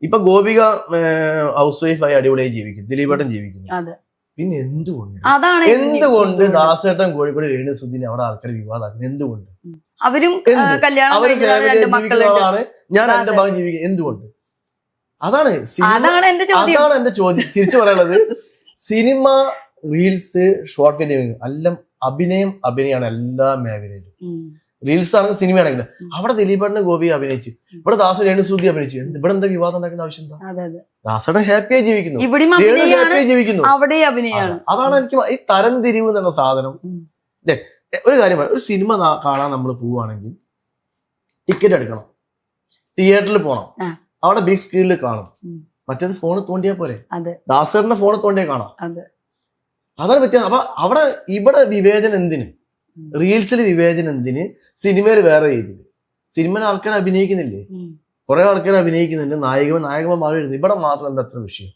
ഇപ്പൊ ഗോപിക ഹൗസ് വൈഫായി അടിപൊളിയായി ജീവിക്കും, ദിലീപേട്ടൻ ജീവിക്കുന്നു. പിന്നെ എന്തുകൊണ്ട് ദാസേട്ടൻ കോഴിക്കോട് രേണുസുധീനെ അവിടെ ആൾക്കാർ വിവാദമാക്കുന്നത്? എന്തുകൊണ്ട്? അവരും അവര് ജീവിക്കുന്നതാണ്, ഞാൻ എന്റെ ഭാഗം ജീവിക്കുന്നത്. എന്തുകൊണ്ട്? അതാണ് എന്റെ ചോദ്യം. തിരിച്ചു പറയാനുള്ളത്, സിനിമ, റീൽസ്, ഷോർട്ട് ഫിലിം എല്ലാം അഭിനയമാണ് എല്ലാ മേഖലയിലും. റീൽസ് ആണെങ്കിൽ സിനിമയാണെങ്കിലും അവിടെ ദിലീപേട്ടന് ഗോപി അഭിനയിച്ചു, ഇവിടെ ദാസ രേണുസുധി അഭിനയിച്ചു. ഇവിടെ എന്താ വിവാദം ഉണ്ടാക്കുന്ന ആവശ്യം എന്താ? ദാസേട്ടൻ ഹാപ്പിയായി ജീവിക്കുന്നു, ഹാപ്പിയായി ജീവിക്കുന്നു. അതാണ് എനിക്ക് ഈ തരം തിരിവ് എന്ന സാധനം. ഒരു കാര്യം പറയാം, ഒരു സിനിമ കാണാൻ നമ്മൾ പോവുകയാണെങ്കിൽ ടിക്കറ്റ് എടുക്കണം, തിയേറ്ററിൽ പോകണം, അവിടെ ബിഗ് സ്ക്രീനിൽ കാണും. മറ്റേത് ഫോണ് തോണ്ടിയാ പോരെ? ദാസേട്ടന്റെ ഫോണ് തോണ്ടിയാ കാണാം. അതാണ് വ്യത്യാസം. അപ്പൊ ഇവിടെ വിവേചനം എന്തിന്? റീൽസിൽ വിവേചനം എന്തിന്? സിനിമയിൽ വേറെ രീതിയിൽ. സിനിമയിൽ ആൾക്കാർ അഭിനയിക്കുന്നില്ലേ, കുറെ ആൾക്കാർ അഭിനയിക്കുന്നുണ്ട്, നായകന്മാർ മാറി വരുന്നു. ഇവിടെ മാത്രം എന്താ അത്ര വിഷയം?